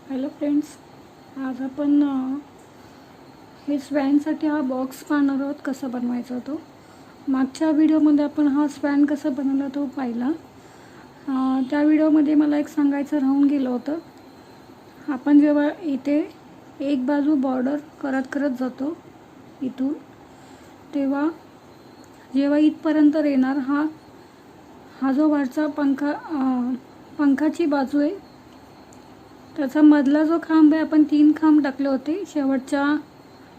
Hello friends, आज आपण हे स्पॅनसाठी हा बॉक्स पाहणार आहोत कसा बनवायचा तो. मागच्या व्हिडिओमध्ये आपण हा स्पॅन कसा बनवला तो पाहिला. त्या व्हिडिओमध्ये मला एक सांगायचं राहून गेलं होतं. आपण जेव्हा इथे एक बाजू बॉर्डर करत जातो इथून, तेव्हा जेव्हा इथपर्यंत येणार हा जो वरचा पंखाची बाजू आहे त्याचा मधला जो खांब आहे, आपण 3 खांब टाकले होते शेवटच्या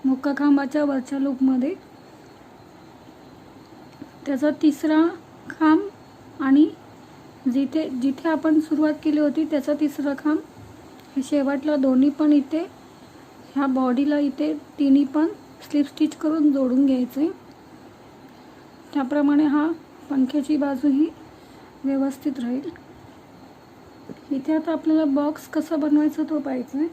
मुक्का खांबाच्या वरच्या लूपमध्ये. त्याचा तिसरा खांब आणि जिथे आपण सुरुवात केली होती त्याचा तिसरा खांब, हे शेवटला दोन्ही पण इथे ह्या बॉडीला इथे तिन्ही पण स्लिप स्टिच करून जोडून घ्यायचे. त्याप्रमाणे हा पंख्याची बाजू ही व्यवस्थित राहील. इथे आता आपल्याला बॉक्स कसा बनवायचा तो पाहायचा आहे.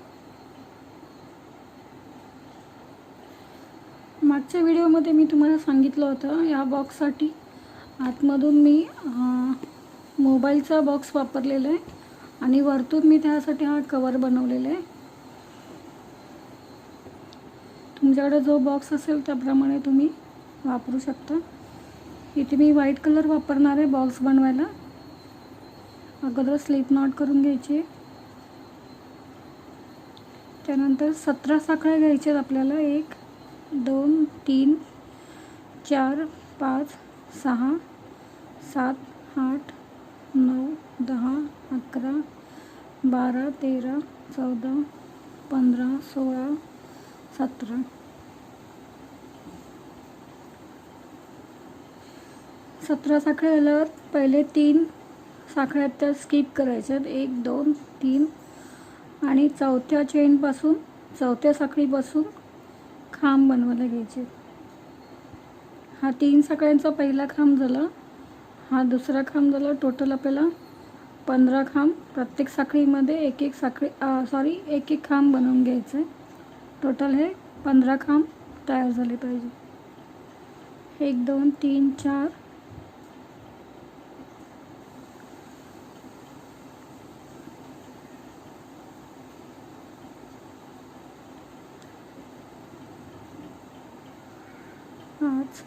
मागच्या व्हिडिओमध्ये मी तुम्हाला सांगितलं होतं या बॉक्ससाठी आतमधून मी मोबाईलचा बॉक्स वापरलेला आहे आणि वरतून मी त्यासाठी हा कवर बनवलेला आहे. तुमच्याकडे जो बॉक्स असेल त्याप्रमाणे तुम्ही वापरू शकता. इथे मी व्हाईट कलर वापरणार आहे बॉक्स बनवायला. अगोदर स्लिप नॉट करून घ्यायची. त्यानंतर 17 साखळ्या घ्यायच्यात आपल्याला. 1 2 3 4 5 6 7 8 9 10 11 12 13 14 15 16 17. 17 साखळ्या झाल्यावर पहिले 3 साखळ्या त्या स्किप करायच्यात. 1 2 3 आणि चौथ्या चेनपासून चौथ्या साखळीपासून खांब बनवायला घ्यायचे. हा 3 साखळ्यांचा पहिला खांब झाला, हा दुसरा खांब झाला. टोटल आपल्याला 15 खांब प्रत्येक साखळीमध्ये एक एक खांब बनवून घ्यायचं. टोटल हे 15 खांब तयार झाले पाहिजे. 1 2 3 4 5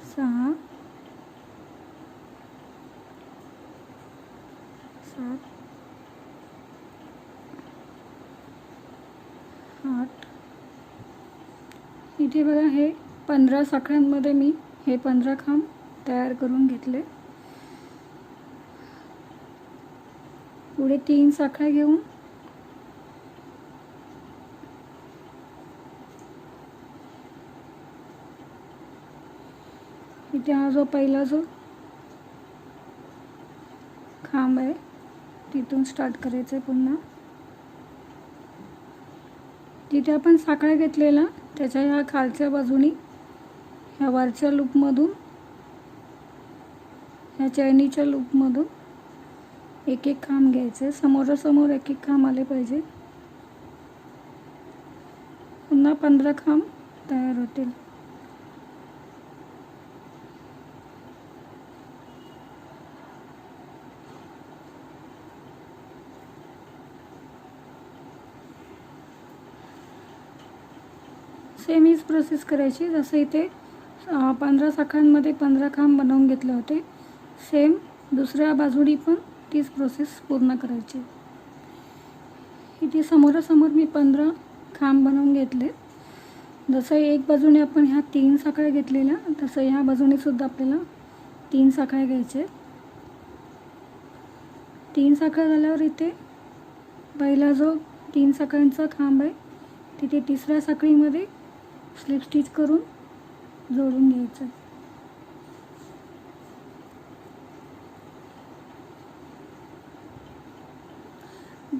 6 7 8. इथे बघा, हे 15 साखळ्यांमध्ये मी हे 15 खांब तयार करून घेतले. पुढे 3 साखळ्या घेऊन इथे हा जो पहिला जो खांब आहे तिथून स्टार्ट करायचं आहे. पुन्हा तिथे आपण साखळ्या घेतलेला त्याच्या ह्या खालच्या बाजूनी ह्या वरच्या लूपमधून ह्या चैनीच्या लूपमधून एक खांब घ्यायचे. समोरासमोर एक खांब आले पाहिजे. पुन्हा 15 खांब तयार होतील. सेम हीच प्रोसेस करायची. जसं इथे 15 साखळ्यांमध्ये 15 खांब बनवून घेतले होते, सेम दुसऱ्या बाजूनी पण तीच प्रोसेस पूर्ण करायची. इथे समोरासमोर मी 15 खांब बनवून घेतले. जसं एक बाजूने आपण ह्या 3 साखळ्या घेतलेल्या, तसं ह्या बाजूने सुद्धा आपल्याला 3 साखळ्या घ्यायचे. 3 साखळ्या झाल्यावर इथे पहिला जो 3 साखळ्यांचा खांब आहे तिथे तिसऱ्या साखळीमध्ये स्लिप स्टिच करून जोडून घ्यायचं.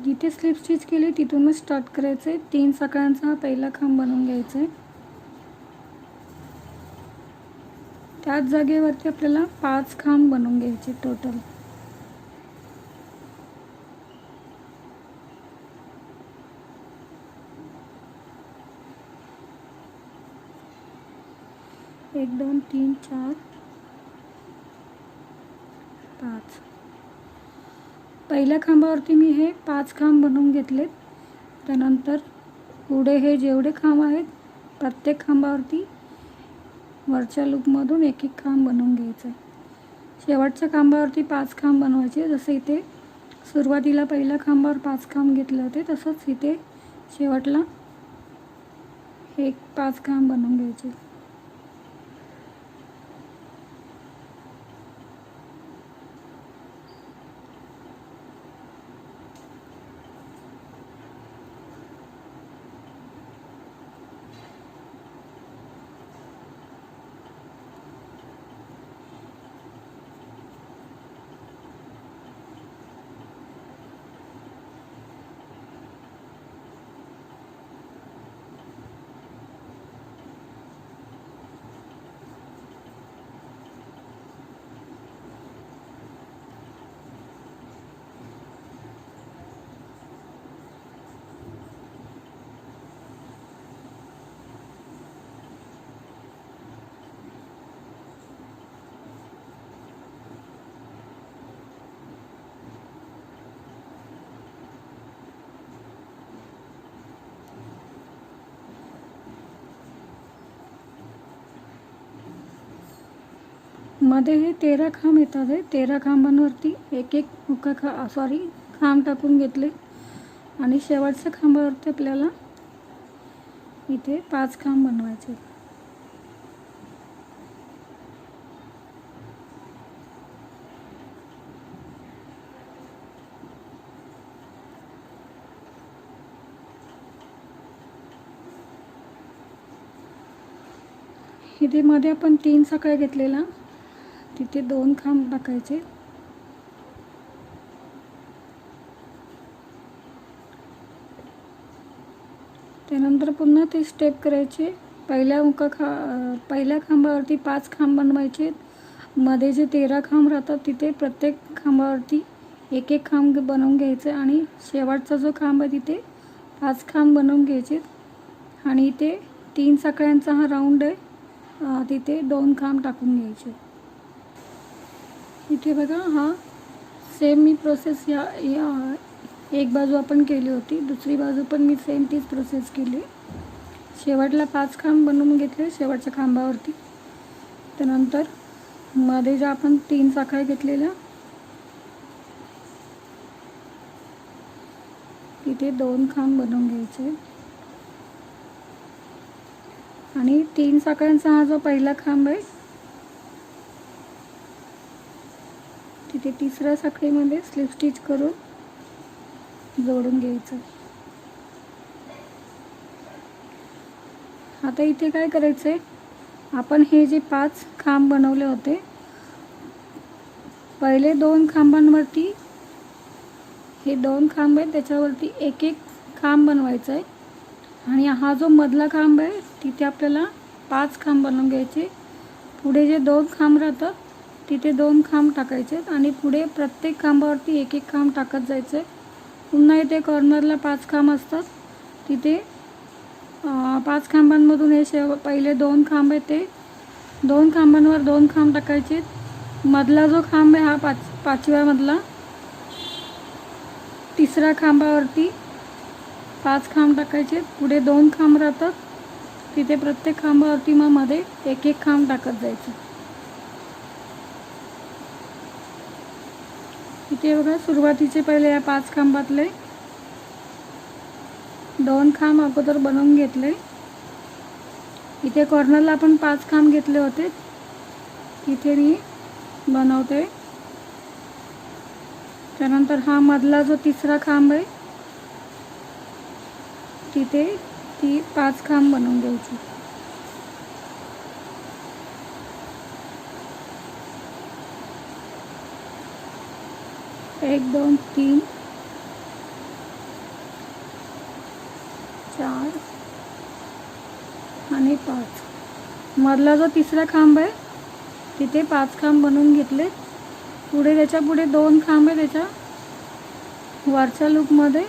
जिथे स्लिप स्टिच केली तिथूनच स्टार्ट करायचं आहे. 3 साखळ्यांचा हा पहिला खांब बनवून घ्यायचा आहे. त्याच जागेवरती आपल्याला 5 खांब बनवून घ्यायचे टोटल. एक 2 3 4 5. पहिल्या खांबावरती मी हे 5 खांब बनवून घेतलेत. त्यानंतर पुढे हे जेवढे खांब आहेत प्रत्येक खांबावरती वरच्या लूपमधून एक एक खांब बनवून घ्यायचं आहे. शेवटच्या खांबावरती 5 खांब बनवायचे. जसे इथे सुरुवातीला पहिल्या खांबावर 5 खांब घेतले होते तसंच इथे शेवटला हे 5 खांब बनवून घ्यायचे. मध्ये हे 13 खांब येतात. 13 खांबांवरती एक एक खांब टाकून घेतले आणि शेवटच्या खांबावरती आपल्याला इथे 5 खांब बनवायचे. इथे मध्ये आपण 3 सकाळ घेतलेला तिथे 2 खांब टाकायचे. त्यानंतर पुन्हा ते स्टेप करायचे. पहिल्या खांबावरती 5 खांब बनवायचे. मध्ये जे 13 खांब राहतात तिथे प्रत्येक खांबावरती एक एक खांब बनवून घ्यायचे आणि शेवटचा जो खांब आहे तिथे 5 खांब बनवून घ्यायचे. आणि इथे 3 सकाळ्यांचा हा राऊंड आहे, तिथे 2 खांब टाकून घ्यायचे. इथे बघा, हा सेम मी प्रोसेस या एक बाजू आपण केली होती, दुसरी बाजू पण मी सेम तीच प्रोसेस केली. शेवटला 5 खांब बनवून घेतले शेवटच्या खांबावरती. त्यानंतर मध्ये ज्या आपण 3 साखळ्या घेतलेल्या तिथे 2 खांब बनवून घ्यायचे. आणि 3 साखळ्यांचा हा जो पहिला खांब आहे तिथे तिसऱ्या साखळीमध्ये स्लिप स्टिच करून जोडून घ्यायचं. आता इथे काय करायचं आहे, आपण हे जे 5 खांब बनवले होते पहिले 2 खांबांवरती हे 2 खांब आहेत त्याच्यावरती एक एक खांब बनवायचा आहे. आणि हा जो मधला खांब आहे तिथे आपल्याला 5 खांब बनवून घ्यायचे. पुढे जे 2 खांब राहतात तिथे 2 खांब टाकायचे आणि पुढे प्रत्येक खांबावरती एक एक खांब टाकत जायचं. पुन्हा इथे कॉर्नरला 5 खांब असतात तिथे 5 खांबांमधून हे पहिले 2 खांब आहेत ते 2 खांबांवर 2 खांब टाकायचे. मधला जो खांब आहे हा पाचव्या मधला तिसऱ्या खांबावरती 5 खांब टाकायचे. पुढे 2 खांब राहतात तिथे प्रत्येक खांबावरती मग मध्ये एक एक खांब टाकत जायचं. इथे बघा, सुरुवातीचे पहिले या 5 खांबातले 2 खांब अगोदर बनवून घेतले. इथे कॉर्नरला आपण 5 खांब घेतले होते तिथे मी बनवते. त्यानंतर हा मधला जो तिसरा खांब आहे तिथे 5 खांब बनवून घ्यायचे. एक 2 3 4 आणि 5. मधला जो तिसरा खांब आहे तिथे 5 खांब बनवून घेतले. पुढे त्याच्या पुढे 2 खांब आहे त्याच्या वरच्या लूपमध्ये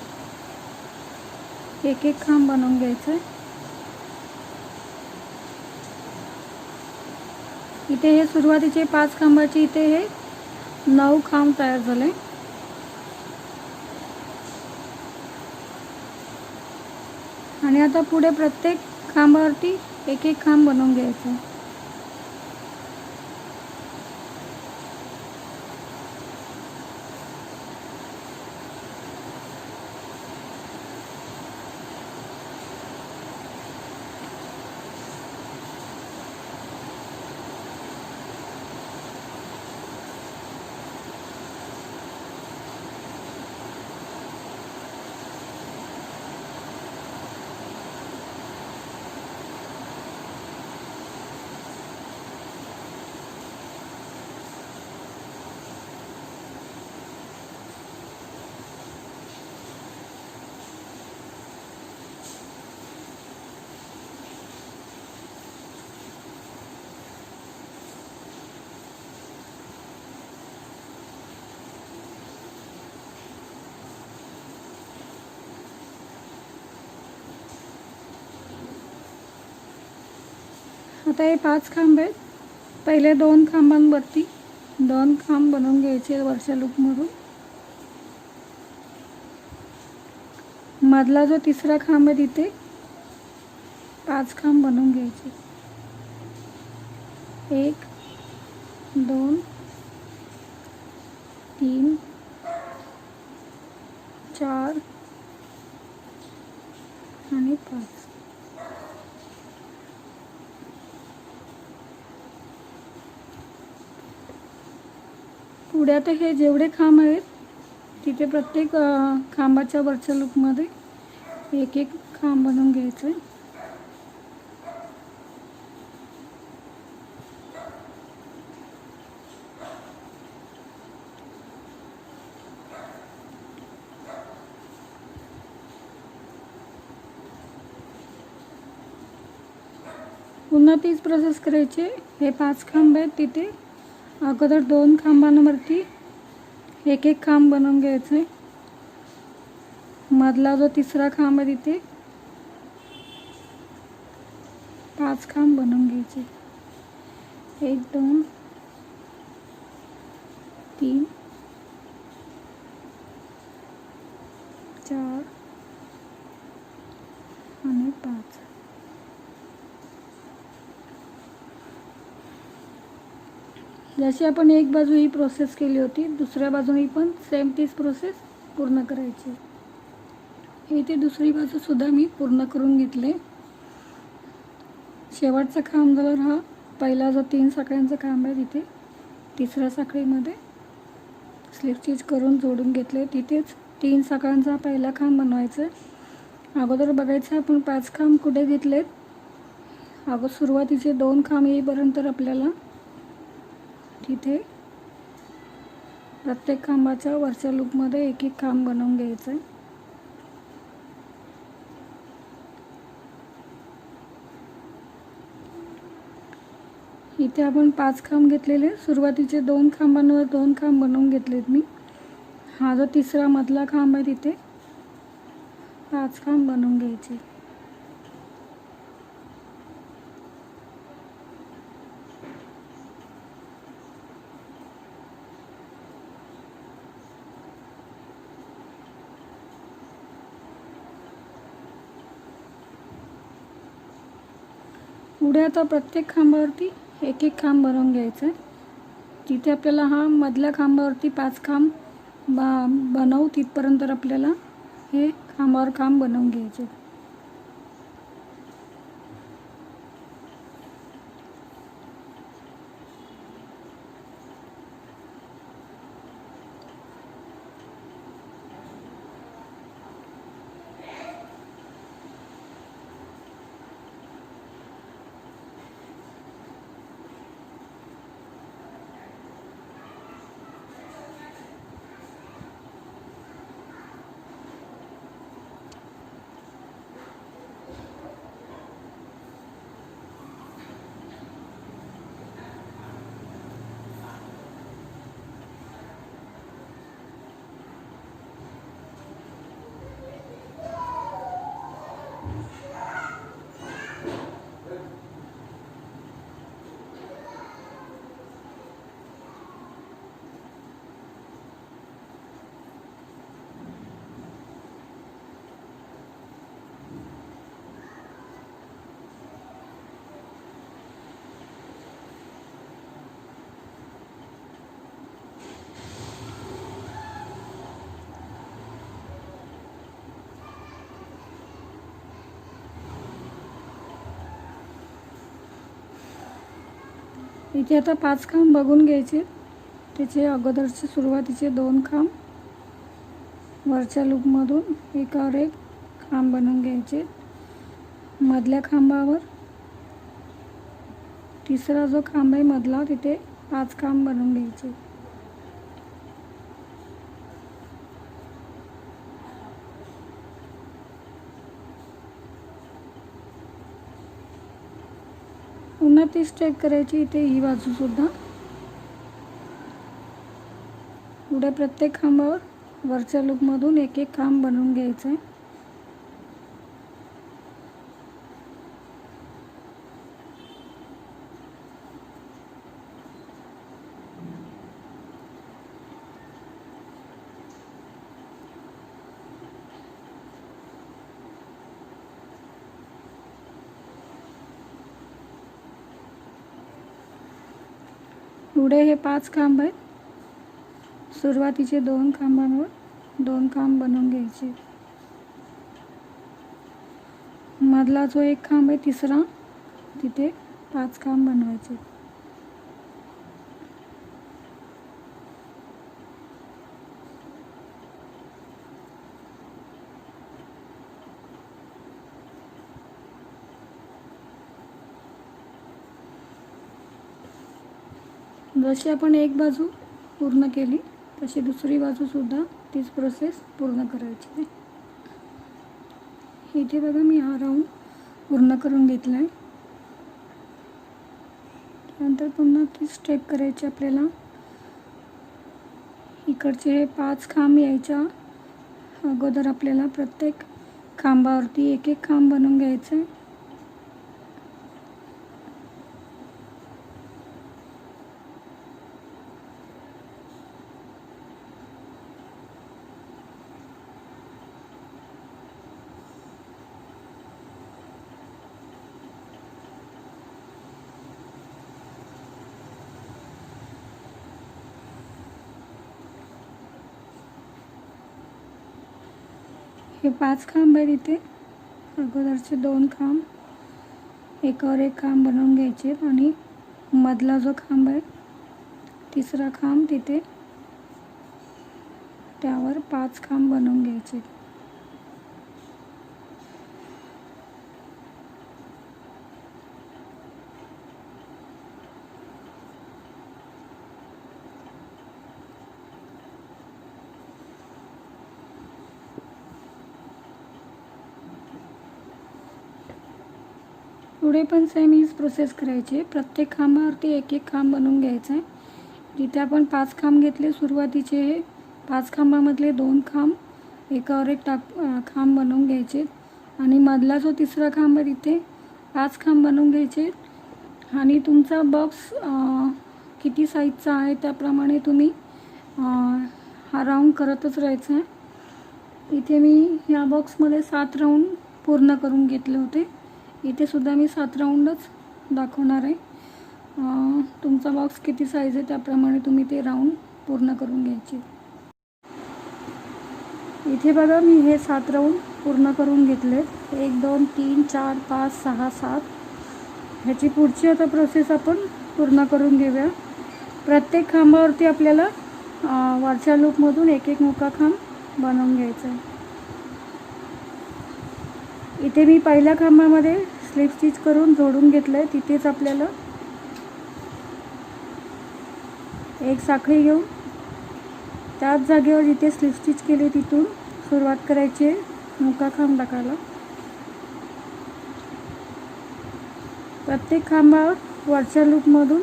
एक एक खांब बनवून घ्यायचं. इथे हे सुरुवातीचे 5 खांबाचे इथे हे 9 खांब तयार झाले. आणि आता पुढे प्रत्येक खांबावरती एक एक खांब बनवून घ्यायचा. आता हे 5 खांब आहेत. पहिले 2 खांबांवरती 2 खांब बनवून घ्यायचे वरच्या लूपमधून. मधला जो तिसरा खांब आहे तिथे 5 खांब बनवून घ्यायचे. 1 2 3 4 आणि 5. पुढे आता हे जेवढे खांब आहेत तिथे प्रत्येक खांबाच्या वरच्या लूपमध्ये एक एक खांब बनवून घ्यायचं. पुन्हा तीच प्रोसेस करायची. हे 5 खांब आहेत तिथे अगोदर 2 खांबांवरती एक एक खांब बनवून घ्यायचे. मधला जो तिसरा खांब आहे तिथे 5 खांब बनवून घ्यायचे. 1 2 3 4 आणि 5. जशी आपण एक बाजू ही प्रोसेस केली होती दुसऱ्या बाजूने पण सेम तीच प्रोसेस पूर्ण करायची. इथे दुसरी बाजू सुद्धा मी पूर्ण करून घेतले. शेवटचा खांब झाल्यावर हा पहिला जो 3 साखळ्यांचा खांब आहे तिथे तिसऱ्या साखळीमध्ये स्लिप स्टिच करून जोडून घेतले. तिथेच 3 साखळ्यांचा पहिला खांब बनवायचा. अगोदर बघायचं आपण 5 खांब कुठे घेतलेत. अगोदर सुरुवातीचे 2 खांब येईपर्यंत आपल्याला तिथे प्रत्येक खांबाच्या वरच्या लूपमध्ये एक एक खांब बनवून घ्यायचं आहे. इथे आपण 5 खांब घेतलेले. सुरुवातीचे 2 खांबांवर 2 खांब बनवून घेतलेत मी. हा जो तिसरा मधला खांब आहे तिथे 5 खांब बनवून घ्यायचे. पुढे आता प्रत्येक खांबावरती एक एक खांब बनवून घ्यायचं आहे. तिथे आपल्याला हा मधल्या खांबावरती 5 खांब बनवू तिथपर्यंत आपल्याला हे खांबावर खांब बनवून घ्यायचे. इथे आता 5 खांब बघून घ्यायचे. त्याचे अगोदरचे सुरुवातीचे 2 खांब वरच्या लूपमधून एकावर एक खांब बनवून घ्यायचे. मधल्या खांबावर तिसरा जो खांब आहे मधला तिथे 5 खांब बनवून घ्यायचे. पुन्हा ती स्टेप करायची. इथे ही बाजू सुद्धा पुढे प्रत्येक खांबावर वरच्या लूपमधून एक एक खांब बनवून घ्यायचं आहे. पुढे हे 5 खांब आहेत. सुरुवातीचे 2 खांबांवर 2 खांब बनवून घ्यायचे. मधला जो एक खांब आहे तिसरा तिथे 5 खांब बनवायचे. जशी आपण एक बाजू पूर्ण केली तशी दुसरी बाजूसुद्धा तीच प्रोसेस पूर्ण करायची. इथे बघा मी हा राऊंड पूर्ण करून घेतला आहे. त्यानंतर पुन्हा ती स्टेप करायची आपल्याला. इकडचे हे 5 खांब यायच्या अगोदर आपल्याला प्रत्येक खांबावरती एक एक खांब बनवून घ्यायचं आहे. हे 5 खांब आहेत. इथे अगोदरचे 2 खांब एकावर एक खांब बनवून घ्यायचे आणि मधला जो खांब आहे तिसरा खांब तिथे त्यावर 5 खांब बनवून घ्यायचे. पुढे पण सेम हीच प्रोसेस करायची. प्रत्येक खांबावरती एक एक खांब बनवून घ्यायचं आहे. जिथे आपण 5 खांब घेतले सुरुवातीचे हे 5 खांबामधले 2 खांब एकावर एक खांब बनवून घ्यायचे आणि मधला जो तिसरा खांब आहे तिथे 5 खांब बनवून घ्यायचे. आणि तुमचा बॉक्स किती साईजचा आहे त्याप्रमाणे तुम्ही हा राऊंड करतच राहायचा आहे. इथे मी ह्या बॉक्समध्ये 7 राऊंड पूर्ण करून घेतले होते. इथे सुद्धा मी 7 राऊंडच दाखवणार आहे. तुमचा बॉक्स किती साईज आहे त्याप्रमाणे तुम्ही ते राऊंड पूर्ण करून घ्यायचे. इथे बघा मी हे 7 राऊंड पूर्ण करून घेतले. 1 2 3 4 5 6 7. ह्याची पुढची आता प्रोसेस आपण पूर्ण करून घेऊया. प्रत्येक खांबावरती आपल्याला वरच्या लूपमधून एक एक मुका खांब बनवून घ्यायचा आहे. इथे मी पहिल्या खांबामध्ये स्लिप स्टिच करून जोडून घेतलं आहे. तिथेच आपल्याला एक साखळी घेऊन त्याच जागेवर जिथे स्लिप स्टिच केली तिथून सुरुवात करायची आहे मुका खांब टाकायला. प्रत्येक खांबावर वरच्या लूपमधून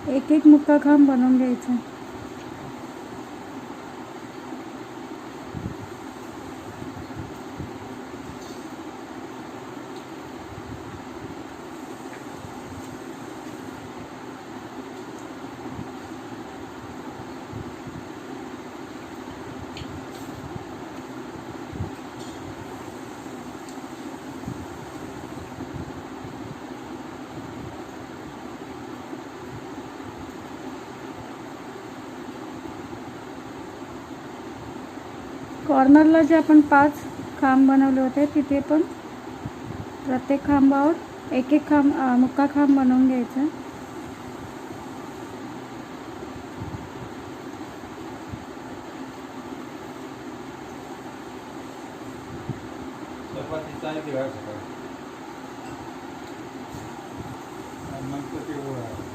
एक एक मुका खांब बनवून घ्यायचा. कॉर्नरला जे आपण 5 खांब बनवले होते तिथे पण प्रत्येक खांबावर एक एक खांब मुक्का खांब बनवून घ्यायचा. किती वेळा सकाळी आणि नंतर ते उडत.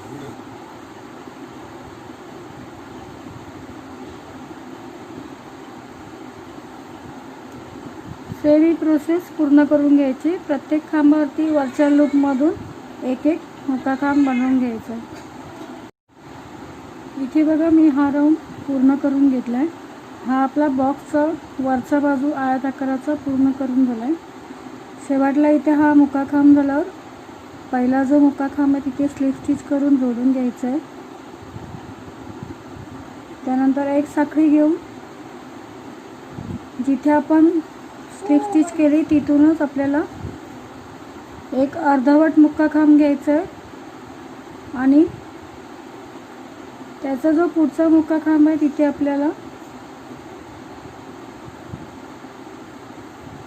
सेम ही प्रोसेस पूर्ण करून घ्यायची. प्रत्येक खांबावरती वरच्या लूपमधून एक एक मुका खांब बनवून घ्यायचा. इथे बघा मी हा राऊंड पूर्ण करून घेतला आहे. हा आपला बॉक्सचा वरचा बाजू आयत आकाराचा पूर्ण करून झाला आहे. शेवटला इथे हा मुका खांब झाल्यावर पहिला जो मुका खांब आहे तिथे स्लिप स्टिच करून जोडून घ्यायचं आहे. त्यानंतर एक साखळी घेऊन जिथे आपण स्लिप स्टिच केली तिथूनच आपल्याला एक अर्धवट मुक्का खांब घ्यायचा आहे आणि त्याचा जो पुढचा मुक्का खांब आहे तिथे आपल्याला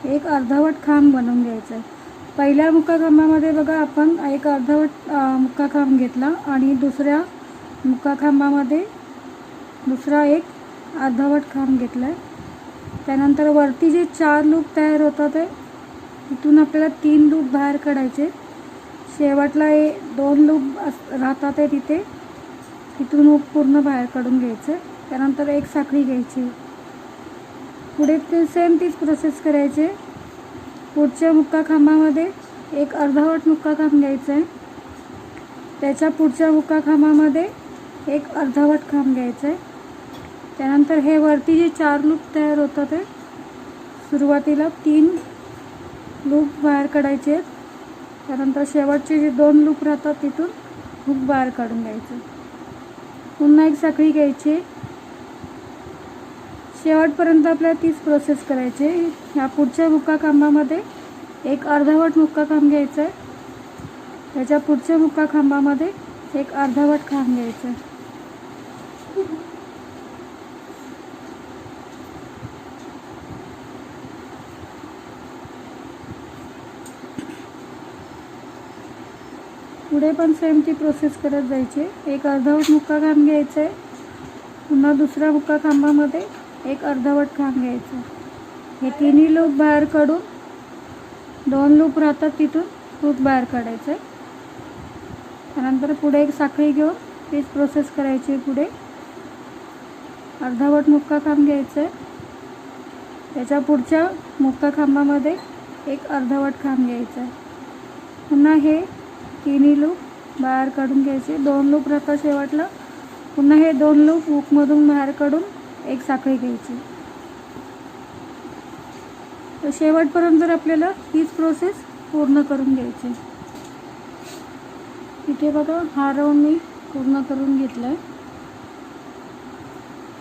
एक अर्धवट खांब बनवून घ्यायचा आहे. पहिल्या मुक्का खांबामध्ये बघा आपण एक अर्धवट मुक्का खांब घेतला आणि दुसऱ्या मुक्का खांबामध्ये दुसरा एक अर्धवट खांब घेतला आहे. त्यानंतर वरती जे 4 लूप तयार होतात आहे तिथून आपल्याला 3 लूप बाहेर काढायचे. शेवटला 2 लूप राहतात आहे तिथून लूप पूर्ण बाहेर काढून घ्यायचं. त्यानंतर एक साखळी घ्यायची. पुढे ते सेम तीच प्रोसेस करायची. पुढच्या मुक्का खांबामध्ये एक अर्धवट मुक्का खांब घ्यायचा आहे. त्याच्या पुढच्या मुक्का खांबामध्ये एक अर्धवट खांब घ्यायचा आहे. त्यानंतर हे वरती जे 4 लूप तयार होतात ते सुरुवातीला 3 लूप बाहेर काढायचे आहेत. त्यानंतर शेवटचे जे 2 लूप राहतात तिथून लूप बाहेर काढून घ्यायचं. पुन्हा एक साखळी घ्यायची. शेवटपर्यंत आपल्याला तीच प्रोसेस करायची. ह्या पुढच्या मुक्का खांबामध्ये एक अर्धवट मुक्का खांब घ्यायचा आहे. त्याच्या पुढच्या मुक्का खांबामध्ये एक अर्धवट खांब घ्यायचा आहे. पुढे पण सेम ती प्रोसेस करत जायची. एक अर्धवट मुक्का खांब घ्यायचा आहे. पुन्हा दुसऱ्या मुक्का खांबामध्ये एक अर्धवट खांब घ्यायचा. हे तिन्ही लूप बाहेर काढून 2 लूप राहतात तिथून लूप बाहेर काढायचं आहे. त्यानंतर पुढे एक साखळी घेऊन तीच प्रोसेस करायची. पुढे अर्धवट मुक्का खांब घ्यायचं आहे. त्याच्या पुढच्या मुक्का खांबामध्ये एक अर्धवट खांब घ्यायचा आहे. पुन्हा हे तिन्ही लूप बाहेर काढून घ्यायचे. 2 लूप राहतात शेवटला. पुन्हा हे 2 लूप हुकमधून बाहेर काढून एक साखळी घ्यायची. तर शेवटपर्यंत आपल्याला हीच प्रोसेस पूर्ण करून घ्यायची. इथे बघा हा राऊंड मी पूर्ण करून घेतला आहे.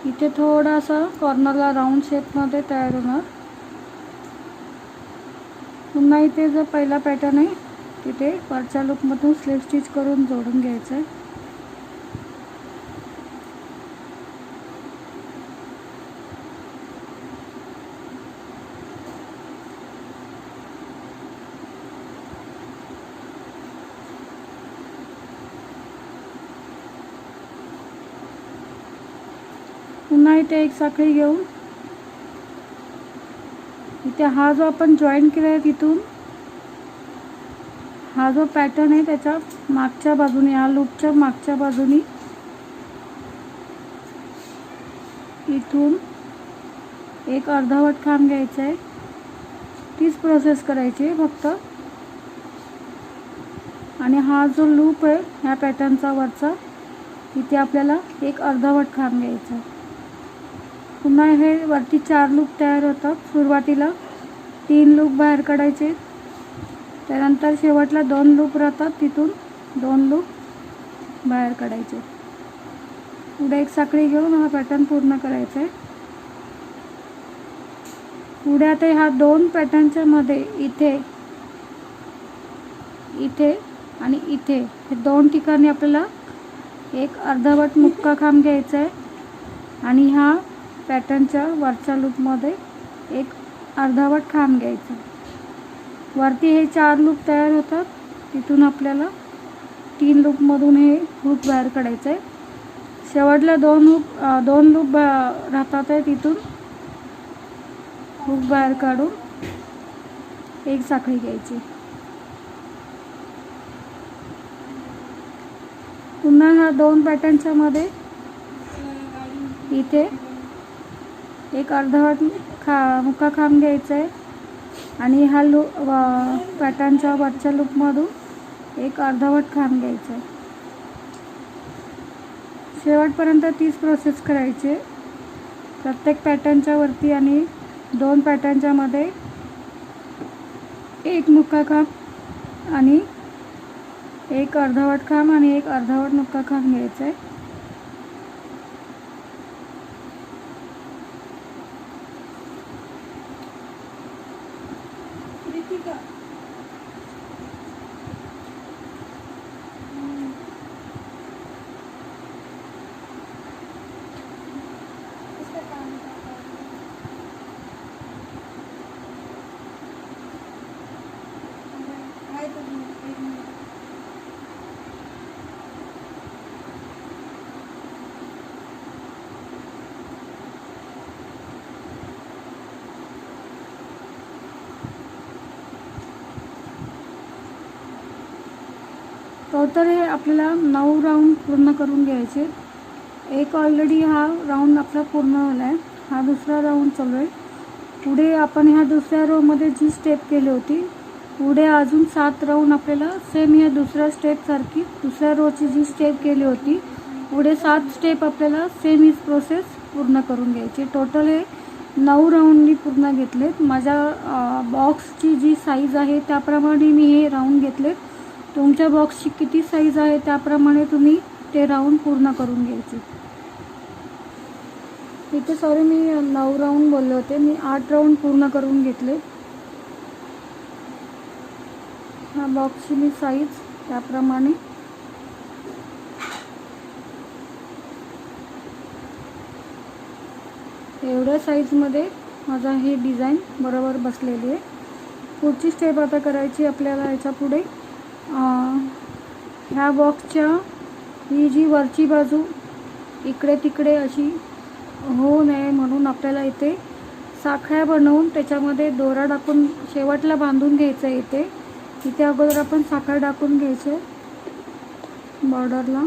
इथे थोडासा कॉर्नरला राऊंड शेपमध्ये तयार होणार. पुन्हा इथे जो पहिला पॅटर्न आहे तिथे वरच्या लूपमधून स्लिप स्टिच करून जोडून घ्यायचं आहे. पुन्हा इथे एक साखळी घेऊन इथे हा जो आपण जॉईन केला आहे तिथून हा जो पॅटर्न आहे त्याच्या मागच्या बाजूने या लूपच्या मागच्या बाजूने इथून एक अर्धवट खांब घ्यायचा आहे. तीच प्रोसेस करायची आहे फक्त. आणि हा जो लूप आहे ह्या पॅटर्नचा वरचा इथे आपल्याला एक अर्धवट खांब घ्यायचा आहे. पुन्हा हे वरती 4 लूप तयार होतात. सुरुवातीला 3 लूप बाहेर काढायचे. त्यानंतर शेवटला 2 लूप राहतात तिथून 2 लूप बाहेर काढायचे. पुढे एक साखळी घेऊन हा पॅटर्न पूर्ण करायचा आहे. पुढे आता ह्या 2 पॅटर्नच्या मध्ये इथे आणि इथे हे 2 ठिकाणी आपल्याला एक अर्धवट मुक्का खांब घ्यायचा आहे आणि ह्या पॅटर्नच्या वरच्या लूपमध्ये एक अर्धवट खांब घ्यायचा. वरती हे 4 लूप तयार होतात तिथून आपल्याला 3 लूपमधून हे हुक बाहेर काढायचं आहे. शेवटला 2 लूप राहतात आहे तिथून हुक बाहेर काढून एक साखळी घ्यायची. पुन्हा ह्या 2 पॅटर्नच्या मध्ये इथे एक अर्धवट मुक्का खांब घ्यायचा आहे आणि ह्या पॅटर्नच्या वरच्या लूपमधून एक अर्धवट खांब घ्यायचा आहे. शेवटपर्यंत तीच प्रोसेस करायची. प्रत्येक पॅटर्नच्या वरती आणि 2 पॅटर्नच्या मध्ये एक मुक्का खांब आणि एक अर्धवट खांब आणि एक अर्धवट मुक्का खांब घ्यायचा आहे. टोटल हे आपल्याला 9 राऊंड पूर्ण करून घ्यायचे. एक ऑलरेडी हा राऊंड आपला पूर्ण झाला आहे. हा दुसरा राऊंड चालू आहे. पुढे आपण ह्या दुसऱ्या रोमध्ये जी स्टेप केली होती, पुढे अजून 7 राऊंड आपल्याला सेम ह्या दुसऱ्या स्टेपसारखी दुसऱ्या रोची जी स्टेप केली होती, पुढे 7 स्टेप आपल्याला सेम हीच प्रोसेस पूर्ण करून घ्यायची. टोटल हे 9 राऊंड मी पूर्ण घेतलेत. माझ्या बॉक्सची जी साईज आहे त्याप्रमाणे मी हे राऊंड घेतलेत. तुमच्या बॉक्सची किती साईज आहे त्याप्रमाणे तुम्ही ते राऊंड पूर्ण करून घ्यायचे. इथे सॉरी मी 9 राऊंड बोलले होते, मी 8 राऊंड पूर्ण करून घेतले. हा बॉक्सची मी साईज त्याप्रमाणे एवढ्या साईजमध्ये माझा हे डिझाईन बरोबर बसलेली आहे. पुढची स्टेप आता करायची आपल्याला. याच्या पुढे ह्या बॉक्सच्या ही जी वरची बाजू इकडे तिकडे अशी होऊ नये म्हणून आपल्याला इथे साखळ्या बनवून त्याच्यामध्ये दोरा टाकून शेवटला बांधून घ्यायचं आहे. इथे अगोदर आपण साखळ टाकून घ्यायचे बॉर्डरला.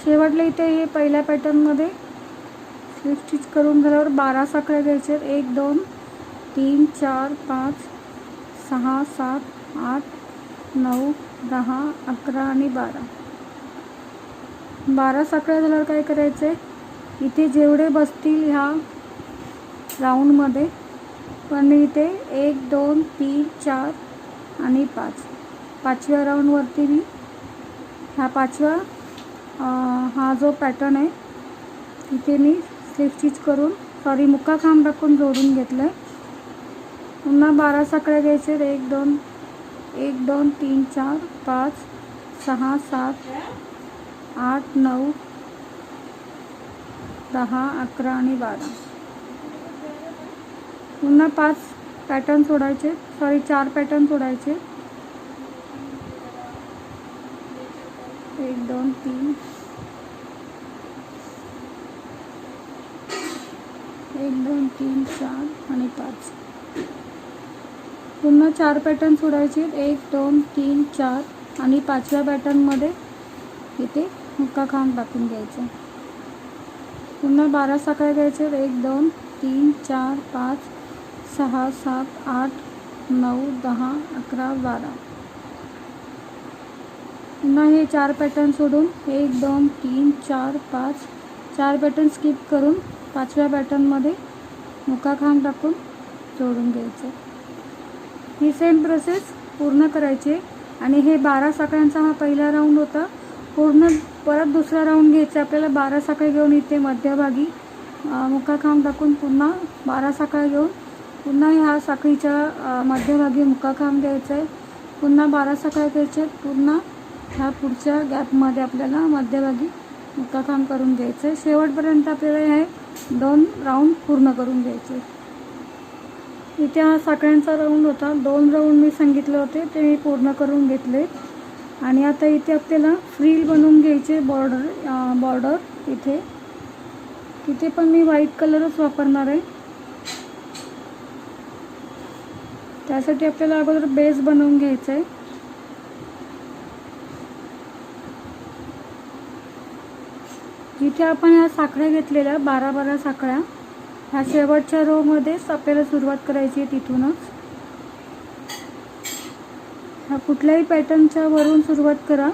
शेवटला इथे हे पहिल्या पॅटर्नमध्ये स्लिप स्टिच करून झाल्यावर 12 साखळ्या घ्यायच्या. 1 2 3 4 5 6 7 8 9 10 11 आणि 12. 12 साखळ्या झाल्यावर काय करायचं आहे, इथे जेवढे बसतील ह्या राऊंडमध्ये पण मी इथे 1 2 3 4 आणि 5 पाचव्या राऊंडवरती मी ह्या पाचव्या हा जो पॅटर्न आहे इथे मी स्लिप स्टिच करून मुक्का खांब टाकून जोडून घेतलं आहे. पुन्हा 12 साखळ्या घ्यायचे. 1 2 3 4 5 6 7 8 9 10 11 आणि 12. पुन्हा 5 पॅटर्न सोडायचे, 4 पॅटर्न सोडायचे. 1 2 3 1 2 3 4 आणि 5. पुन्हा 4 पॅटर्न सोडायचे. 1 2 3 4 आणि 5व्या पॅटर्नमध्ये इथे मुक्का खांब टाकून घ्यायचा. पुन्हा 12 साखळ्या घ्यायचे. 1 2 3 4 5 6 7 8 9 10 11 12. पुन्हा हे 4 पॅटर्न सोडून 1 2 3 4 5 4 पॅटर्न स्किप करून 5व्या पॅटर्नमध्ये मुक्का खांब टाकून जोडून घ्यायचं. ही सेम प्रोसेस पूर्ण करायची. आणि हे 12 साखळ्यांचा हा पहिला राऊंड होता. पूर्ण परत दुसरा राऊंड घ्यायचा आपल्याला. 12 साखळ्या घेऊन इथे मध्यभागी मुक्का खांब टाकून पुन्हा 12 साखळ्या घेऊन पुन्हा ह्या साखळीच्या मध्यभागी मुक्का खांब घ्यायचा आहे. पुन्हा 12 साखळ्या घ्यायच्या. पुन्हा ह्या पुढच्या गॅपमध्ये आपल्याला मध्यभागी मुक्का खांब करून घ्यायचं आहे. शेवटपर्यंत आपल्याला हे 2 राऊंड पूर्ण करून घ्यायचे. इथे हा साखळ्यांचा राऊंड होता, 2 राऊंड मी सांगितले होते ते मी पूर्ण करून घेतले. आणि आता इथे आपल्याला फ्रिल बनवून घ्यायचे बॉर्डर तिथे पण मी व्हाईट कलरच वापरणार आहे. त्यासाठी आपल्याला अगोदर बेस बनवून घ्यायचा आहे. जिथे आपण ह्या साखळ्या घेतलेल्या 12 साखळ्या, ह्या शेवटच्या रो मध्येच आपल्याला सुरुवात करायची आहे. तिथूनच ह्या कुठल्याही पॅटर्नच्या वरून सुरुवात करा.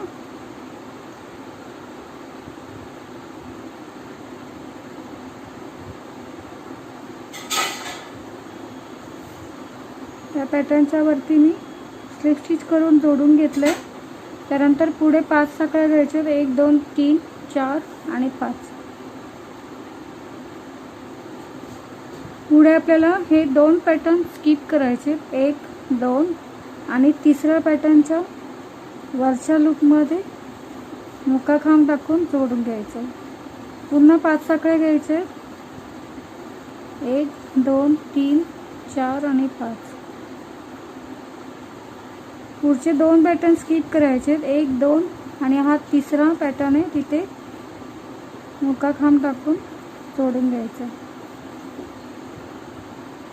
या पॅटर्नच्या वरती मी स्लिप स्टिच करून जोडून घेतले. त्यानंतर पुढे 5 साखळ्या घ्यायच्या, 1 2 3 4 आणि 5. पुढे आपल्याला हे 2 पॅटर्न स्किप करायचे, 1 2 आणि तिसऱ्या पॅटर्नच्या वरच्या लूपमध्ये मुका खांब टाकून जोडून घ्यायचं. पुन्हा 5 साखळ्या घ्यायचे, 1 2 3 4 आणि 5. पुढचे 2 पॅटर्न स्किप करायचे, 1 2 आणि हा तिसरा पॅटर्न आहे तिथे मुका खांब टाकून जोडून घ्यायचा.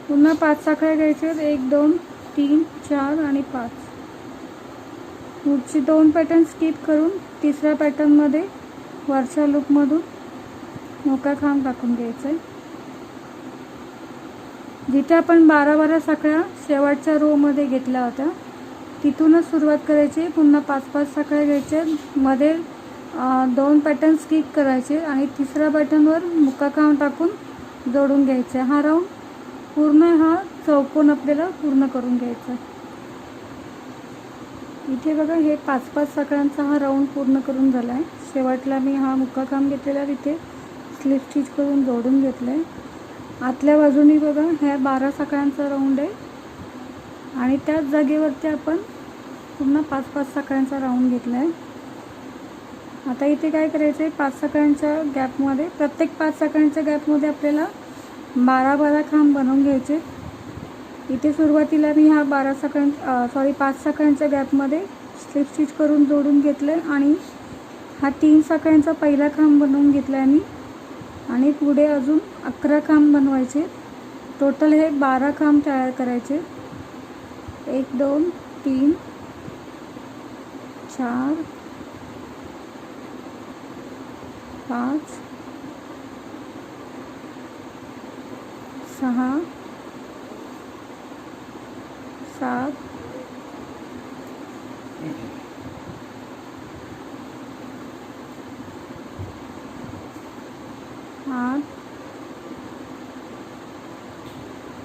पुन्हा 5 साखळ्या घ्यायच्या, 1 2 3 4 आणि 5. पुढचे 2 पॅटर्न स्किप करून तिसऱ्या पॅटर्नमध्ये वरच्या लूपमधून मुका खांब टाकून घ्यायचा आहे. जिथे आपण 12 साखळ्या शेवटच्या रो मध्ये घेतल्या होत्या तिथूनच सुरुवात करायची. पुन्हा 5 साखळ्या घ्यायच्या, मध्ये 2 पॅटर्न स्किप करायचे आणि तिसऱ्या पॅटर्नवर मुका खांब टाकून जोडून घ्यायचे. हा राऊंड पूर्ण, हा चौकोन आपल्याला पूर्ण करून घ्यायचा. इथे बघा, हे 5 साखळ्यांचा हा राऊंड पूर्ण करून झाला आहे. शेवटला मी हा मुका खांब घेतलेला तिथे स्लिप स्टिच करून जोडून घेतलं आहे. आतल्या बाजूनी बघा, ह्या 12 साखळ्यांचा राऊंड आहे आणि त्याच जागेवरती आपण पुन्हा 5 साखळ्यांचा राऊंड घेतला आहे. आता इथे काय करायचं आहे, 5 साखळ्यांच्या गॅपमध्ये, प्रत्येक 5 साखळ्यांच्या गॅपमध्ये आपल्याला 12 खांब बनवून घ्यायचे. इथे सुरुवातीला मी हा 5 साखळ्यांच्या गॅपमध्ये स्लिप स्टिच करून जोडून घेतले आणि हा 3 साखळ्यांचा पहिला खांब बनवून घेतला आहे मी. आणि पुढे अजून 11 खांब बनवायचे. टोटल हे 12 खांब तयार करायचे. 1 2 3 4 5 6 7 8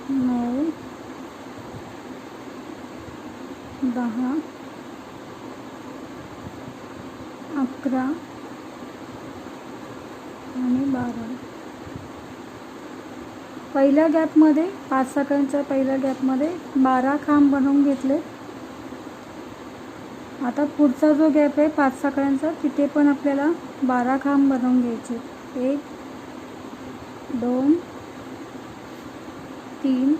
9 10 11 आणि 12. पहिल्या गॅपमध्ये 5 साखळ्यांच्या पहिल्या गॅपमध्ये 12 खांब बनवून घेतले. आता पुढचा जो गॅप आहे 5 साखळ्यांचा, तिथे पण आपल्याला 12 खांब बनवून घ्यायचे. 1 2 3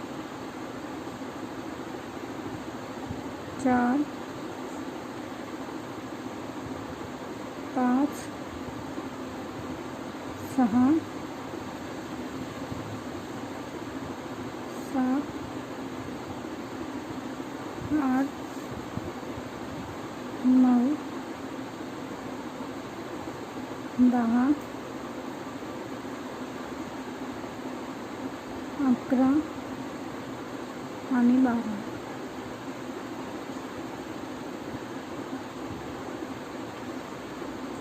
4 5 6 7 8 9 10 11 आणि 12.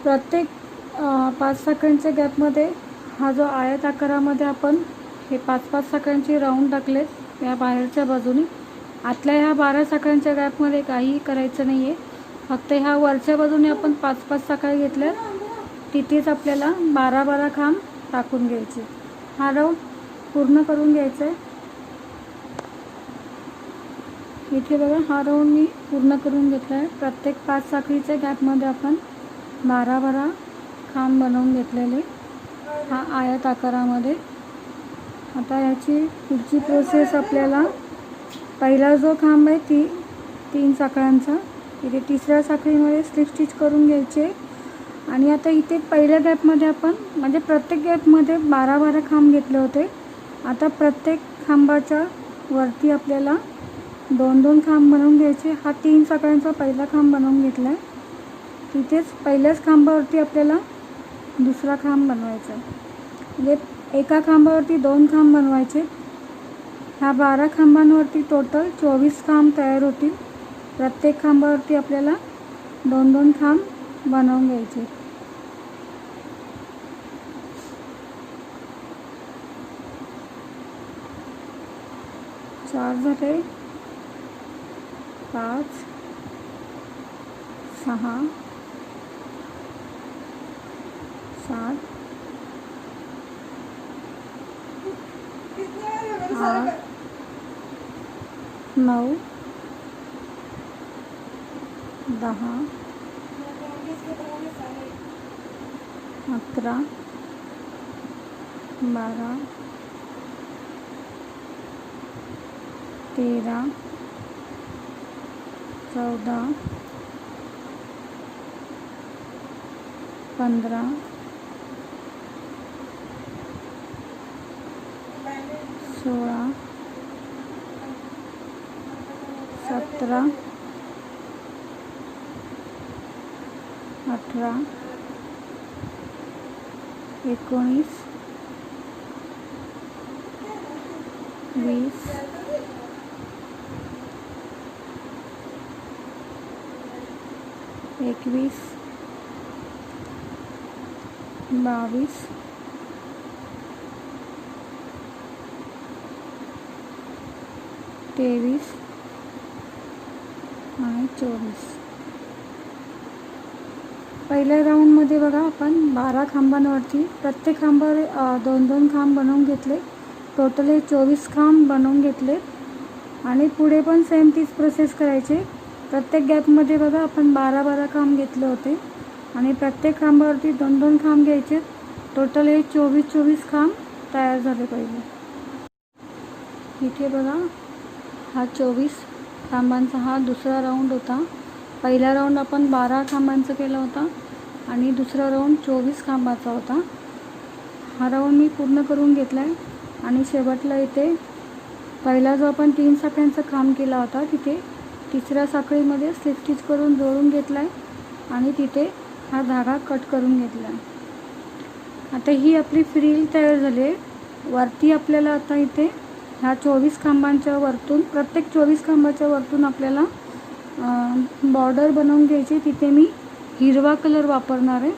प्रत्येक 5 साखळ्यांच्या गॅपमध्ये हा जो आयत आकारामध्ये आपण हे 5 साखळ्यांचे राऊंड टाकलेत या बाहेरच्या बाजूने. आतल्या ह्या 12 साखळ्यांच्या गॅपमध्ये काहीही करायचं नाही आहे. फक्त ह्या वरच्या बाजूने आपण 5 साखळ्या घेतल्यात, तिथेच आपल्याला 12 खांब टाकून घ्यायचे. हा राऊंड पूर्ण करून घ्यायचा आहे. इथे बघा, हा राऊंड मी पूर्ण करून घेतला आहे. प्रत्येक 5 साखळीच्या गॅपमध्ये आपण 12 खांब बनवून घेतलेले हा आयत आकारामध्ये. आता याची पुढची प्रोसेस आपल्याला पहिला जो खांब आहे 3 साखळ्यांचा, इथे तिसऱ्या साखळीमध्ये स्लिप स्टिच करून घ्यायचे. आणि आता इथे पहिल्या गॅपमध्ये आपण म्हणजे प्रत्येक गॅपमध्ये 12 खांब घेतले होते. आता प्रत्येक खांबाच्या वरती आपल्याला 2 खांब बनवून घ्यायचे. हा 3 साखळ्यांचा पहिला खांब बनवून घेतला आहे. तिथेच पहिल्याच खांबावरती आपल्याला दुसरा खांब बनवायचा आहे. म्हणजे एका खांबावरती 2 खांब बनवायचे. ह्या 12 खांबांवरती टोटल 24 खांब तयार होतील. प्रत्येक खांबावरती आपल्याला 2 खांब बनवून घ्यायचे. चार झाले, 5, 6, 7, 8, 9, 10, 11, 12, 13, 14, 15, 16, 17, 18, 19, 20, 21, 22, 23 आणि 24. पहिल्या राऊंडमध्ये बघा आपण 12 खांबांवरती प्रत्येक खांबावर 2 खांब बनवून घेतले. टोटल हे 24 खांब बनवून घेतले. आणि पुढे पण सेम तीच प्रोसेस करायची. प्रत्येक गॅपमध्ये बघा आपण 12 खांब घेतले होते आणि प्रत्येक खांबावरती 2 खांब घ्यायचे. टोटल हे 24 खांब तयार झाले पाहिजे. इथे बघा हा 24 खांबांचा हा दुसरा राऊंड होता. पहिला राऊंड आपण 12 खांबांचा केला होता आणि दुसरा राऊंड 24 खांबाचा होता. हा राऊंड मी पूर्ण करून घेतला आहे. आणि शेवटला इथे पहिला जो आपण 3 साखळ्यांचा खांब केला होता तिथे तिसऱ्या साखळीमध्ये स्लिप स्टिच करून जोडून घेतला आहे आणि तिथे हा धागा कट करून घेतला आहे. आता ही आपली फ्रिल तयार झाली आहे. वरती आपल्याला आता इथे ह्या 24 खांबांच्या वरतून प्रत्येक 24 खांबाच्या वरतून आपल्याला बॉर्डर बनवून घ्यायची. तिथे मी हिरवा कलर वापरणार आहे.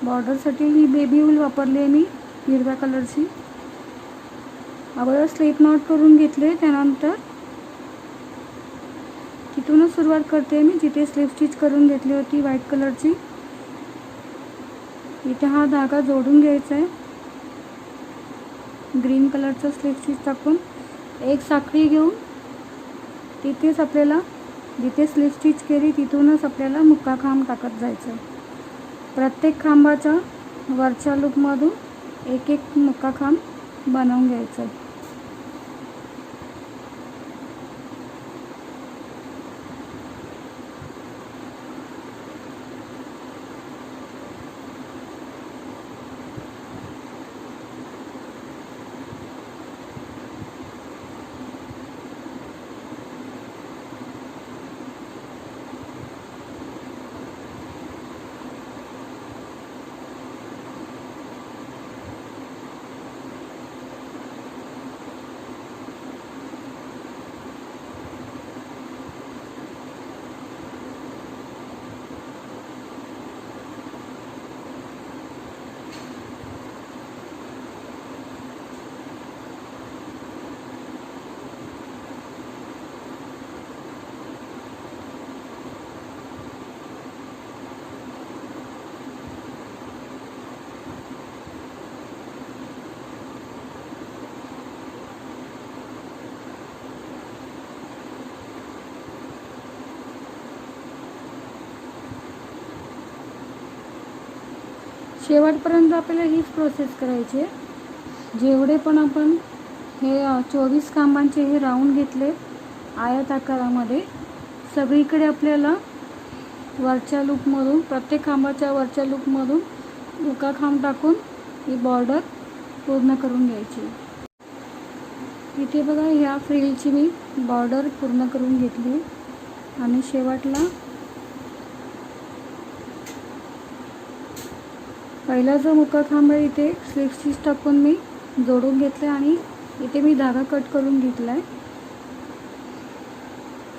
बॉर्डरसाठी ही बेबी वूल वापरली आहे मी हिरव्या कलरची. अगोदर स्लिप नॉट करून घेतले. त्यानंतर तिथूनच सुरुवात करते मी जिथे स्लिप स्टिच करून घेतली होती व्हाईट कलरची. इथे हा धागा जोडून घ्यायचा आहे. ग्रीन कलरचा स्लिप स्टिच टाकून एक साखळी घेऊन तिथेच आपल्याला जिथे स्लिप स्टिच केली तिथूनच आपल्याला मुक्का खांब टाकत जायचं आहे. प्रत्येक खांबाच्या वरच्या लूपमधून एक मुक्का खांब बनवून घ्यायचा आहे. शेवटपर्यंत आपल्याला हीच प्रोसेस करायची आहे. जेवढे पण आपण हे 24 खांबांचे हे राऊंड घेतले आयत आकारामध्ये सगळीकडे आपल्याला वरच्या लूपमधून, प्रत्येक खांबाच्या वरच्या लूपमधून मुका खांब टाकून ही बॉर्डर पूर्ण करून घ्यायची. इथे बघा ह्या फ्रिलची मी बॉर्डर पूर्ण करून घेतली आणि शेवटला पहिला जो मुका खांब आहे इथे स्लिप स्टिच टाकून मी जोडून घेतलं आणि इथे मी धागा कट करून घेतला आहे.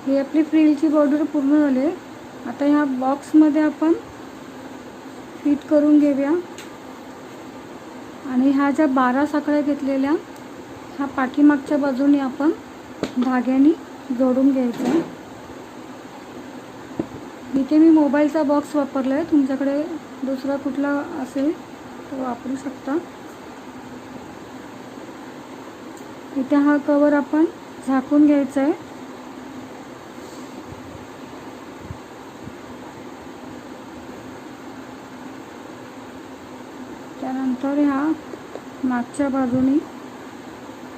ही आपली फ्रिलची बॉर्डर पूर्ण झाली आहे. आता ह्या बॉक्समध्ये आपण फिट करून घेऊया आणि ह्या ज्या 12 साखळ्या घेतलेल्या ह्या पाठीमागच्या बाजूने आपण धाग्याने जोडून घ्यायचं आहे. इथे मी मोबाईलचा बॉक्स वापरला आहे, तुमच्याकडे दुसरा कुठला असेल तो वापरू शकता. इथे हा कवर आपण झाकून घ्यायचा आहे. त्यानंतर ह्या मागच्या बाजूनी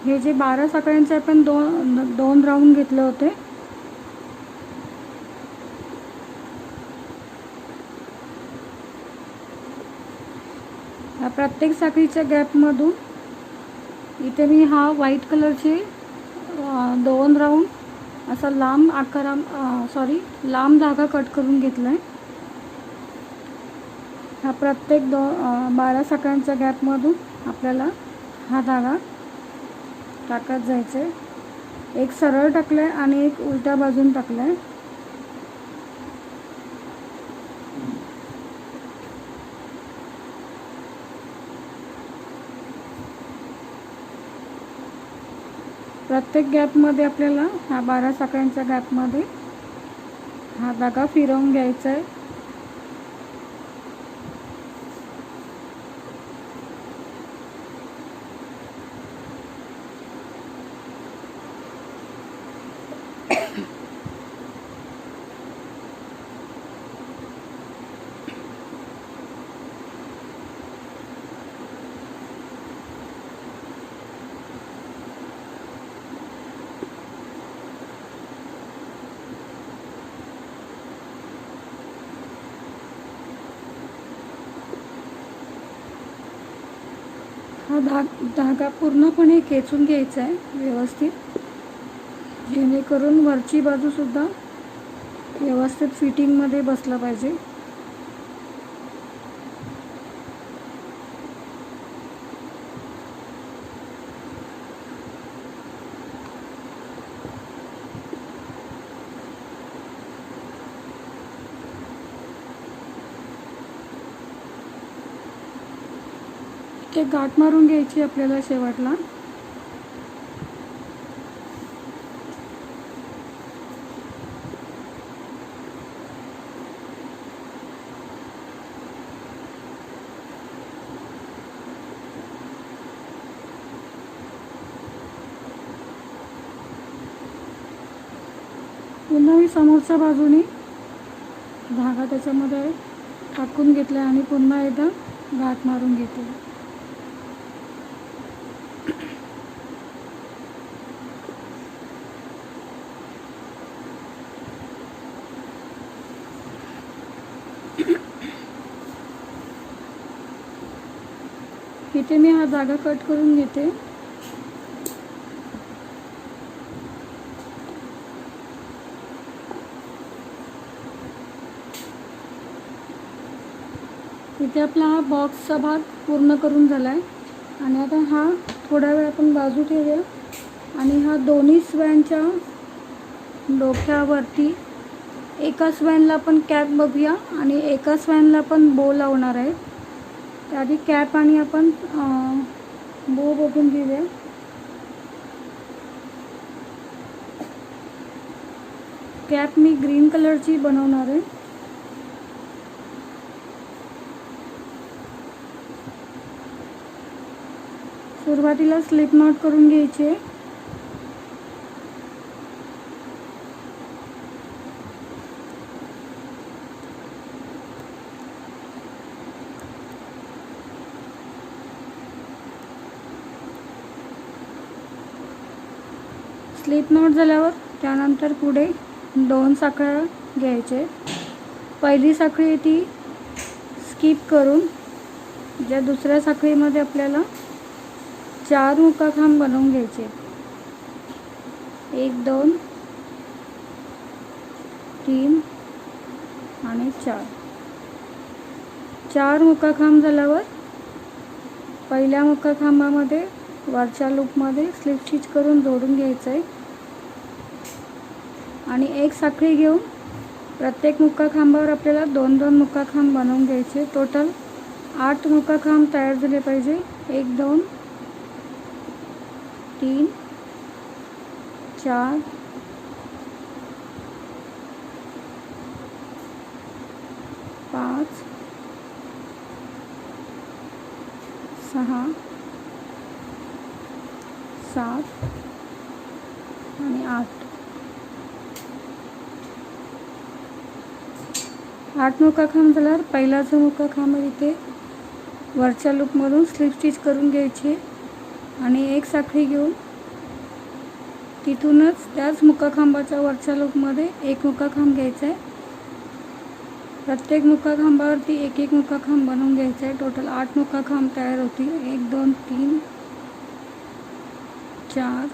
हे जे 12 साखळ्यांचे आपण दोन राऊंड घेतले होते प्रत्येक साखळीच्या गॅपमधून इथे मी हा व्हाईट कलरचे 2 राऊंड असा लांब लांब धागा कट करून घेतला आहे. हा प्रत्येक 12 साखळ्यांच्या गॅपमधून आपल्याला हा धागा टाकत जायचा आहे. एक सरळ टाकला आहे आणि एक उलट्या बाजून टाकला आहे. प्रत्येक गॅपमध्ये आपल्याला ह्या 12 साखळ्यांच्या गॅपमध्ये हा धागा फिरवून घ्यायचा आहे. हा धागा पूर्णपणे खेचून घ्यायचा आहे व्यवस्थित, जेणेकरून वरची बाजूसुद्धा व्यवस्थित फिटिंगमध्ये बसला पाहिजे. ते गाठ मारून घ्यायची आपल्याला शेवटला. पुन्हा मी समोरच्या बाजूने धागा त्याच्यामध्ये टाकून घेतला आणि पुन्हा एकदा गाठ मारून घेते. इथे मी हा धागा कट करून घेते. इथे आपला हा बॉक्सचा भाग पूर्ण करून झाला आहे आणि आता हा थोडा वेळ आपण बाजू ठेवूया आणि हा दोन्ही स्वॅनच्या डोक्यावरती एका स्वॅनला आपण कॅप बघूया आणि एका स्वॅनला आपण बो लावणार आहे. त्याआधी कॅप आणि आपण बो बघून घेऊया. कॅप मी ग्रीन कलरची बनवणार आहे. सुरुवातीला स्लिप नॉट करून घ्यायची आहे. स्लिप नॉट झाल्यावर त्यानंतर पुढे 2 साखळ्या घ्यायचे. पहिली साखळी आहे ती स्किप करून ज्या दुसऱ्या साखळीमध्ये आपल्याला 4 मुक्काखांब बनवून घ्यायचे. 1 2 3 आणि 4 मुक्काखांब झाल्यावर पहिल्या मुक्काखांबामध्ये वरच्या लूपमध्ये स्लिप स्टिच करून जोडून घ्यायचं आहे आणि एक साखळी घेऊन प्रत्येक मुक्काखांबावर आपल्याला 2-2 मुक्काखांब बनवून घ्यायचे. टोटल 8 मुक्काखांब तयार झाले पाहिजे. 1 2 3 4 5 6 7 आणि 8 मुक्काखांब झाल्यावर पहिला जो मुक्काखांब आहे तिथे वरच्या लूपमधून स्लिप स्टिच करून घ्यायची आणि एक साखळी घेऊन तिथूनच त्याच मुक्काखांबाच्या वरच्या लूपमध्ये एक मुक्काखांब घ्यायचा आहे. प्रत्येक मुक्काखांबावरती एक एक मुक्काखांब बनवून घ्यायचा आहे. टोटल 8 मुक्काखांब तयार होतील. 1 2 3 4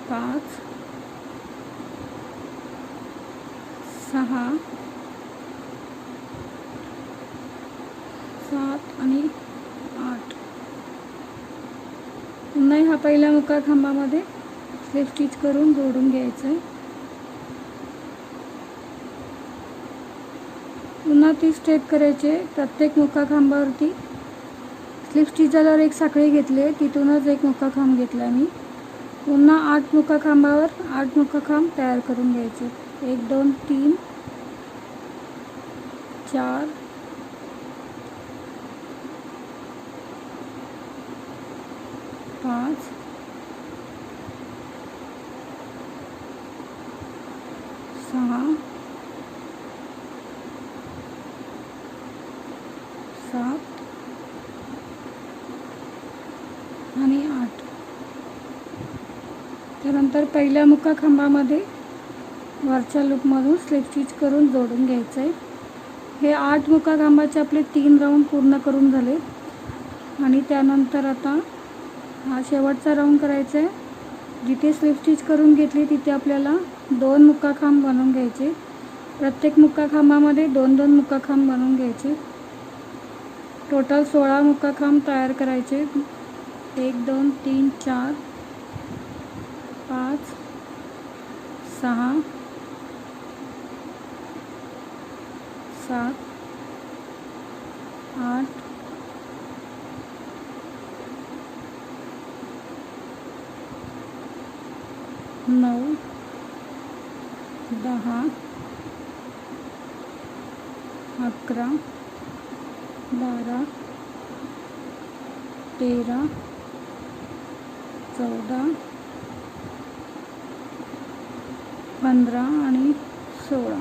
5 6 7 आणि 8. पुन्हा ह्या पहिल्या मुक्काखांबामध्ये स्लिप स्टिच करून जोडून घ्यायचं आहे. पुन्हा ती स्टेप करायची. प्रत्येक मुक्काखांबावरती स्लिप स्टिच झाल्यावर एक साखळी घेतली आहे, तिथूनच एक मुक्काखांब घेतला मी. पुन्हा 8 मुक्काखांबावर 8 मुक्काखांब तयार करून घ्यायचे. 1 2 3 4 5 6 7 आणि 8. त्यानंतर पहिल्या मुक्काखांबामध्ये वरच्या लूपमधून स्लिप स्टिच करून जोडून घ्यायचं आहे. हे 8 मुक्काखांबाचे आपले 3 राऊंड पूर्ण करून झाले आणि त्यानंतर आता हा शेवटचा राऊंड करायचा आहे. जिथे स्लिप स्टिच करून घेतली तिथे आपल्याला 2 मुक्काखांब बनवून घ्यायचे. प्रत्येक मुक्काखांबामध्ये 2-2 मुक्काखांब बनवून घ्यायचे. टोटल 16 मुक्काखांब तयार करायचे. 1 2 3 4 5 6 7 8 9 10 11 12 13 14 15 आणि 16.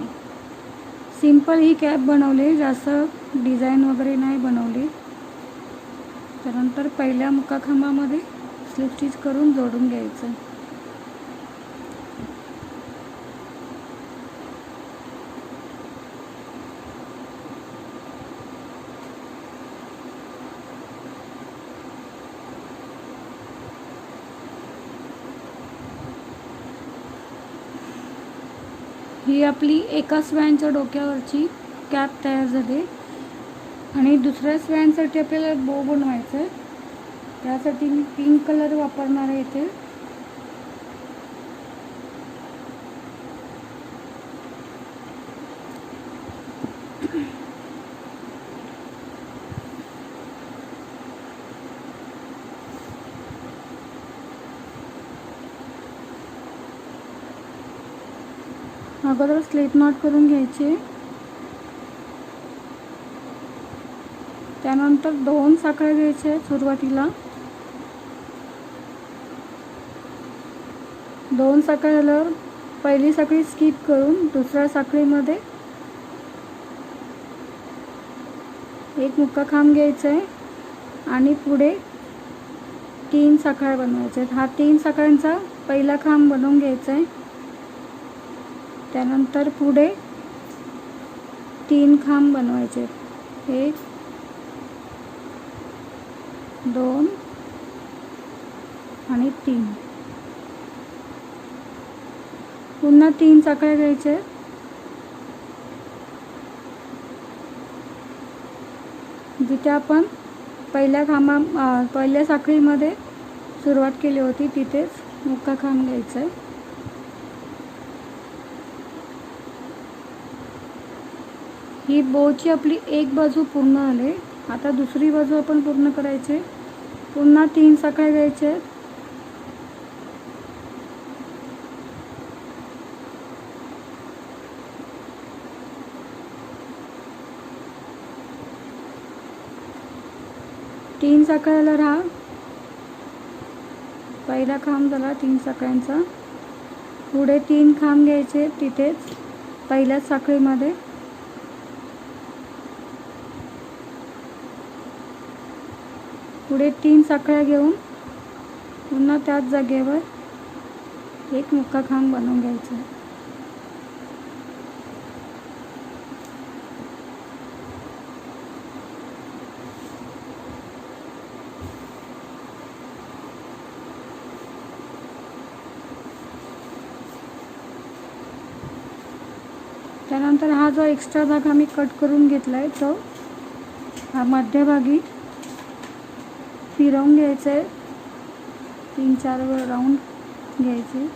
सिंपल ही कॅप बनवली, जास्त डिझाईन वगैरे नाही बनवली. त्यानंतर पहिल्या मुक्काखांबामध्ये स्लिप स्टिच करून जोडून घ्यायचं. ही आपली एका स्वॅनच्या डोक्यावरची कॅप तयार झाली आणि दुसऱ्या स्वॅनसाठी आपल्याला बो बनवायचं आहे. त्यासाठी मी पिंक कलर वापरणार आहे इथे. अगोदर स्लिप नॉट करून घ्यायचे. त्यानंतर 2 साखळ्या घ्यायच्या सुरुवातीला. 2 साखळ्या झाल्यावर पहिली साखळी स्किप करून दुसऱ्या साखळीमध्ये एक मुक्काखांब घ्यायचा आहे आणि पुढे 3 साखळ्या बनवायच्या आहेत. हा 3 साखळ्यांचा पहिला खांब बनवून घ्यायचा आहे. त्यानंतर पुढे 3 खांब बनवायचे. 1 2 आणि 3. पुन्हा 3 साखळ्या घ्यायच्या. जिथे आपण पहिल्या साखळीमध्ये सुरुवात केली होती तिथेच मुक्का खांब घ्यायचा आहे. ही बोची आपली एक बाजू पूर्ण झाली. आता दुसरी बाजू आपण पूर्ण करायची. पुन्हा 3 साखळ्या घ्यायच्या. तीन साखळ्याला राहा. पहिला खांब झाला 3 साखळ्यांचा. पुढे 3 खांब घ्यायचे तिथेच पहिल्याच साखळीमध्ये. पुढे 3 साखळ्या घेऊन पुन्हा त्याच जागेवर एक मुक्का खांब बनवून घ्यायचा. त्यानंतर हा जो एक्स्ट्रा भाग मी कट करून घेतला आहे तो हा मध्यभागी फिरवून घ्यायचा आहे. 3-4 वेळ राऊंड घ्यायचे.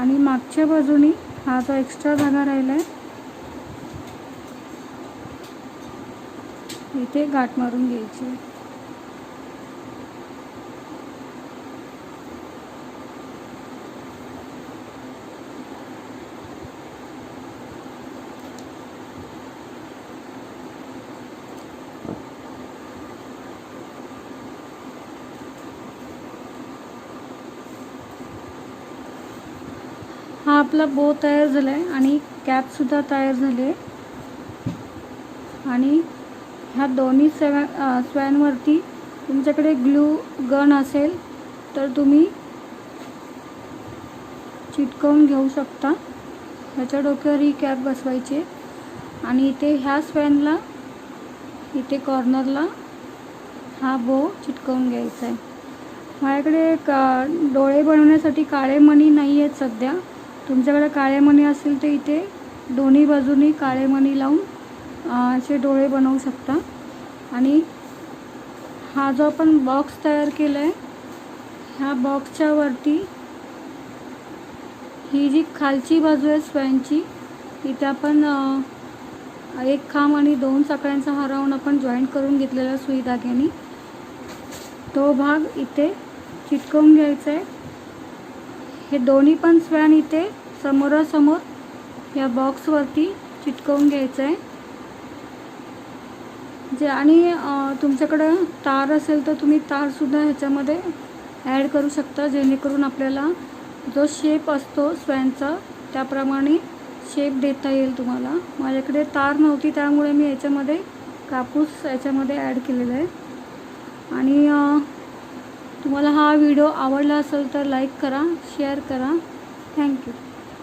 आणि मागच्या बाजूनी हा जो एक्स्ट्रा धागा राहिला आहे इथे गाठ मारून घ्यायची. हा आपला बो तयार झाला आहे आणि कॅपसुद्धा तयार झाली आहे. आणि ह्या दोन्ही स्वॅनवरती तुमच्याकडे ग्लू गन असेल तर तुम्ही चिटकवून घेऊ शकता. ह्याच्या डोक्यावर ही कॅप बसवायची आणि इथे ह्या स्वॅनला इथे कॉर्नरला हा बो चिटकवून घ्यायचा आहे. माझ्याकडे डोळे बनवण्यासाठी काळे मणी नाही आहेत सध्या. तुमच्याकडे काळे मणी असेल तर इथे दोन्ही बाजूनी काळे मणी लावून असे डोळे बनवू शकता. आणि हा जो आपण बॉक्स तयार केला आहे ह्या बॉक्सच्या वरती ही जी खालची बाजू आहे स्वॅनची इथे आपण एक खांब आणि 2 साखळ्यांचा हा राऊंड आपण जॉईंट करून घेतलेला सुई धाग्याने तो भाग इथे चिटकवून घ्यायचा आहे. हे दोन्ही पण स्वॅन इथे समोरासमोर या बॉक्सवरती चिटकवून घ्यायचं आहे. आणि तुमच्याकडे तार असेल तर तुम्ही तारसुद्धा ह्याच्यामध्ये ॲड करू शकता जेणेकरून आपल्याला जो शेप असतो स्वॅनचा त्याप्रमाणे शेप देता येईल तुम्हाला. माझ्याकडे तार नव्हती त्यामुळे मी याच्यामध्ये कापूस याच्यामध्ये ॲड केलेला आहे. आणि तुम्हाला हा व्हिडिओ आवडला असेल तर लाईक करा, शेअर करा. थँक्यू.